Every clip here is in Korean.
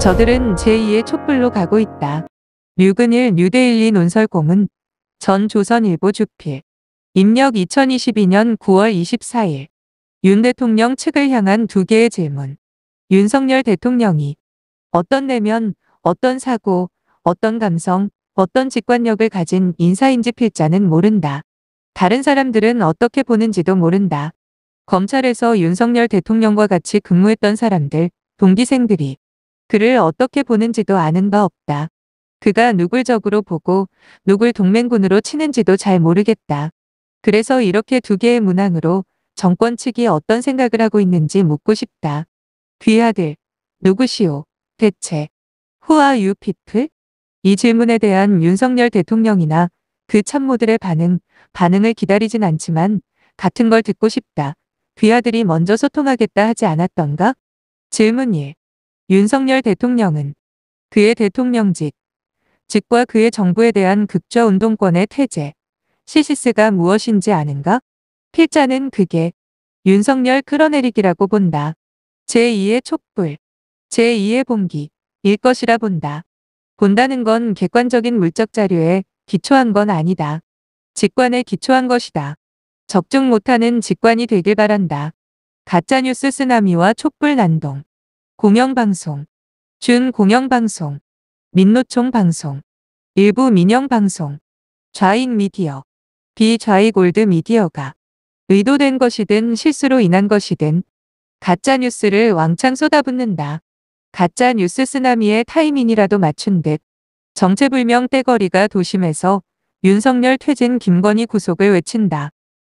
저들은 제2의 촛불로 가고 있다. 류근일 뉴데일리 논설공은 전 조선일보 주필. 입력 2022년 9월 24일. 윤 대통령 측을 향한 2개의 질문. 윤석열 대통령이 어떤 내면, 어떤 사고, 어떤 감성, 어떤 직관력을 가진 인사인지 필자는 모른다. 다른 사람들은 어떻게 보는지도 모른다. 검찰에서 윤석열 대통령과 같이 근무했던 사람들, 동기생들이 그를 어떻게 보는지도 아는 바 없다. 그가 누굴 적으로 보고 누굴 동맹군으로 치는지도 잘 모르겠다. 그래서 이렇게 2개의 문항으로 정권 측이 어떤 생각을 하고 있는지 묻고 싶다. 귀하들, 누구시오? 대체. Who are you people? 이 질문에 대한 윤석열 대통령이나 그 참모들의 반응을 기다리진 않지만 같은 걸 듣고 싶다. 귀하들이 먼저 소통하겠다 하지 않았던가? 질문 1. 윤석열 대통령은 그의 대통령직과 그의 정부에 대한 극좌 운동권의 태제, 시시스가 무엇인지 아는가? 필자는 그게 윤석열 끌어내리기라고 본다. 제2의 촛불, 제2의 봉기일 것이라 본다. 본다는 건 객관적인 물적 자료에 기초한 건 아니다. 직관에 기초한 것이다. 적중 못하는 직관이 되길 바란다. 가짜뉴스 쓰나미와 촛불 난동. 공영방송, 준공영방송, 민노총 방송, 일부 민영방송, 좌익 미디어, 비좌익 올드 미디어가 의도된 것이든 실수로 인한 것이든 가짜뉴스를 왕창 쏟아붓는다. 가짜뉴스 쓰나미에 타이밍이라도 맞춘 듯 정체불명 떼거리가 도심에서 윤석열 퇴진 김건희 구속을 외친다.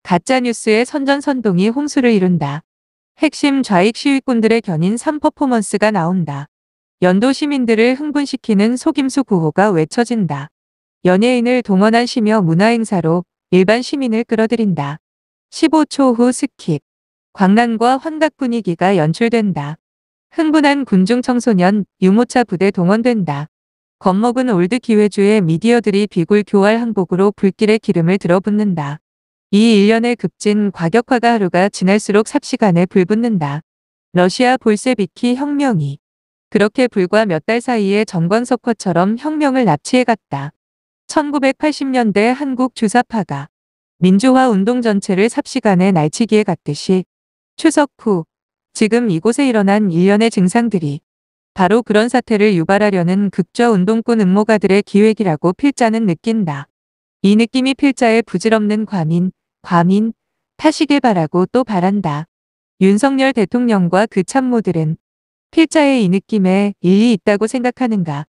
가짜뉴스의 선전선동이 홍수를 이룬다. 핵심 좌익 시위꾼들의 견인 3퍼포먼스가 나온다. 연도 시민들을 흥분시키는 속임수 구호가 외쳐진다. 연예인을 동원한 심야 문화행사로 일반 시민을 끌어들인다. 15초 후 스킵. 광란과 환각 분위기가 연출된다. 흥분한 군중 청소년, 유모차 부대 동원된다. 겁먹은 올드 기회주의 미디어들이 비굴 교활 항복으로 불길에 기름을 들어붓는다. 이 일련의 급진 과격화가 하루가 지날수록 삽시간에 불붙는다. 러시아 볼셰비키 혁명이 그렇게 불과 몇 달 사이에 정광석화처럼 혁명을 납치해갔다. 1980년대 한국 주사파가 민주화 운동 전체를 삽시간에 날치기에 갔듯이 추석 후 지금 이곳에 일어난 일련의 증상들이 바로 그런 사태를 유발하려는 극좌 운동꾼 음모가들의 기획이라고 필자는 느낀다. 이 느낌이 필자의 부질없는 과민 탓이길 바라고 또 바란다. 윤석열 대통령과 그 참모들은 필자의 이 느낌에 일리 있다고 생각하는가?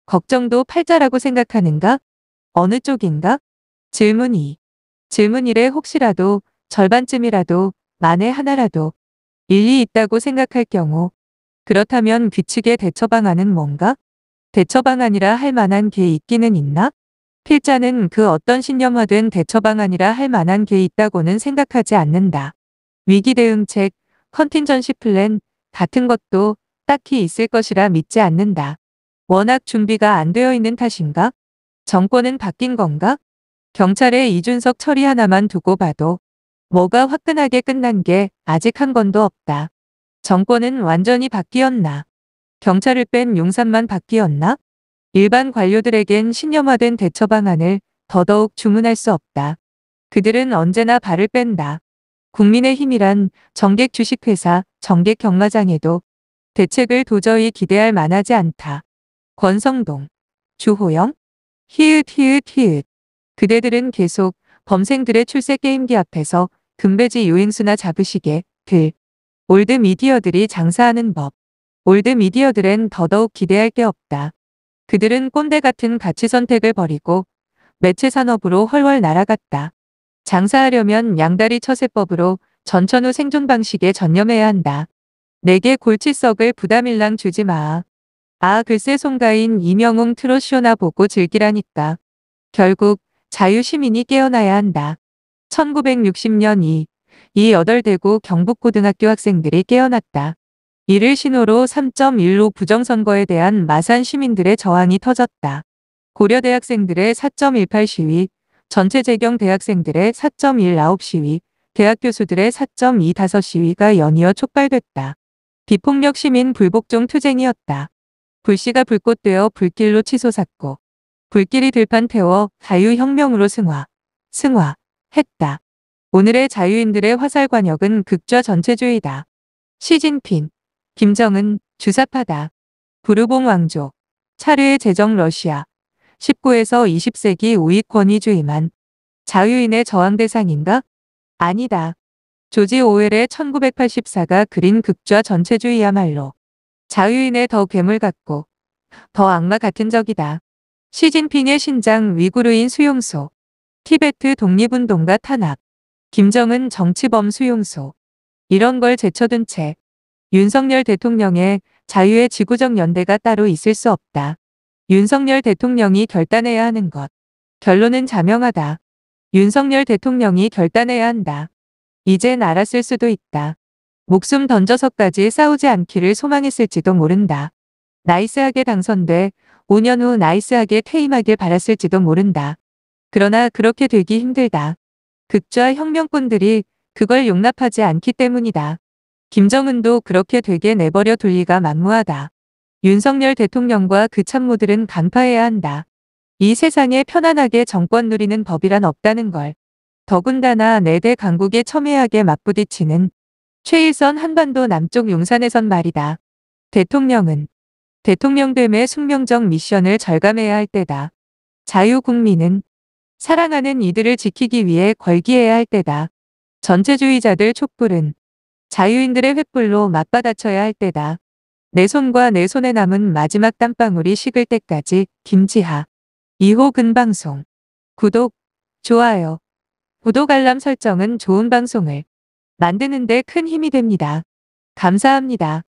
걱정도 팔자라고 생각하는가? 어느 쪽인가? 질문 2. 질문 1에 혹시라도 절반쯤이라도 만에 하나라도 일리 있다고 생각할 경우 그렇다면 규칙의 대처 방안은 뭔가? 대처 방안이라 할 만한 게 있기는 있나? 필자는 그 어떤 신념화된 대처 방안이라 할 만한 게 있다고는 생각하지 않는다. 위기 대응책, 컨틴전시 플랜 같은 것도 딱히 있을 것이라 믿지 않는다. 워낙 준비가 안 되어 있는 탓인가? 정권은 바뀐 건가? 경찰의 이준석 처리 하나만 두고 봐도 뭐가 화끈하게 끝난 게 아직 한 건도 없다. 정권은 완전히 바뀌었나? 경찰을 뺀 용산만 바뀌었나? 일반 관료들에겐 신념화된 대처 방안을 더더욱 주문할 수 없다. 그들은 언제나 발을 뺀다. 국민의힘이란 정객 주식회사, 정객 경마장에도 대책을 도저히 기대할 만하지 않다. 권성동, 주호영, 히읗. 그대들은 계속 범생들의 출세 게임기 앞에서 금배지 유행수나 잡으시게 올드 미디어들이 장사하는 법. 올드 미디어들엔 더더욱 기대할 게 없다. 그들은 꼰대 같은 가치 선택을 버리고 매체 산업으로 훨훨 날아갔다. 장사하려면 양다리 처세법으로 전천후 생존 방식에 전념해야 한다. 내게 골칫석을 부담일랑 주지 마. 아 글쎄 송가인 이명웅 트롯쇼나 보고 즐기라니까. 결국 자유시민이 깨어나야 한다. 1960년 이 8대구 경북고등학교 학생들이 깨어났다. 이를 신호로 3.15 부정선거에 대한 마산 시민들의 저항이 터졌다. 고려대학생들의 4.18 시위, 전체재경 대학생들의 4.19 시위, 대학 교수들의 4.25 시위가 연이어 촉발됐다. 비폭력 시민 불복종 투쟁이었다. 불씨가 불꽃되어 불길로 치솟았고 불길이 들판 태워 자유혁명으로 승화했다. 오늘의 자유인들의 화살관역은 극좌 전체주의다. 시진핑, 김정은, 주사파다. 부르봉 왕조, 차르의 제정 러시아, 19에서 20세기 우익 권위주의만 자유인의 저항 대상인가? 아니다. 조지 오웰의 1984가 그린 극좌 전체주의야말로 자유인의 더 괴물 같고 더 악마 같은 적이다. 시진핑의 신장 위구르인 수용소, 티베트 독립운동가 탄압, 김정은 정치범 수용소, 이런 걸 제쳐둔 채 윤석열 대통령의 자유의 지구적 연대가 따로 있을 수 없다. 윤석열 대통령이 결단해야 하는 것. 결론은 자명하다. 윤석열 대통령이 결단해야 한다. 이젠 알았을 수도 있다. 목숨 던져서까지 싸우지 않기를 소망했을지도 모른다. 나이스하게 당선돼 5년 후 나이스하게 퇴임하길 바랐을지도 모른다. 그러나 그렇게 되기 힘들다. 극좌 혁명꾼들이 그걸 용납하지 않기 때문이다. 김정은도 그렇게 되게 내버려 둘 리가 만무하다. 윤석열 대통령과 그 참모들은 간파해야 한다. 이 세상에 편안하게 정권 누리는 법이란 없다는 걸. 더군다나 4대 강국에 첨예하게 맞부딪히는 최일선 한반도 남쪽 용산에선 말이다. 대통령은 대통령됨의 숙명적 미션을 절감해야 할 때다. 자유국민은 사랑하는 이들을 지키기 위해 걸기해야 할 때다. 전체주의자들 촛불은 자유인들의 횃불로 맞받아쳐야 할 때다. 내 손과 내 손에 남은 마지막 땀방울이 식을 때까지. 김지하 2호 근방송 구독, 좋아요, 구독 알람 설정은 좋은 방송을 만드는 데 큰 힘이 됩니다. 감사합니다.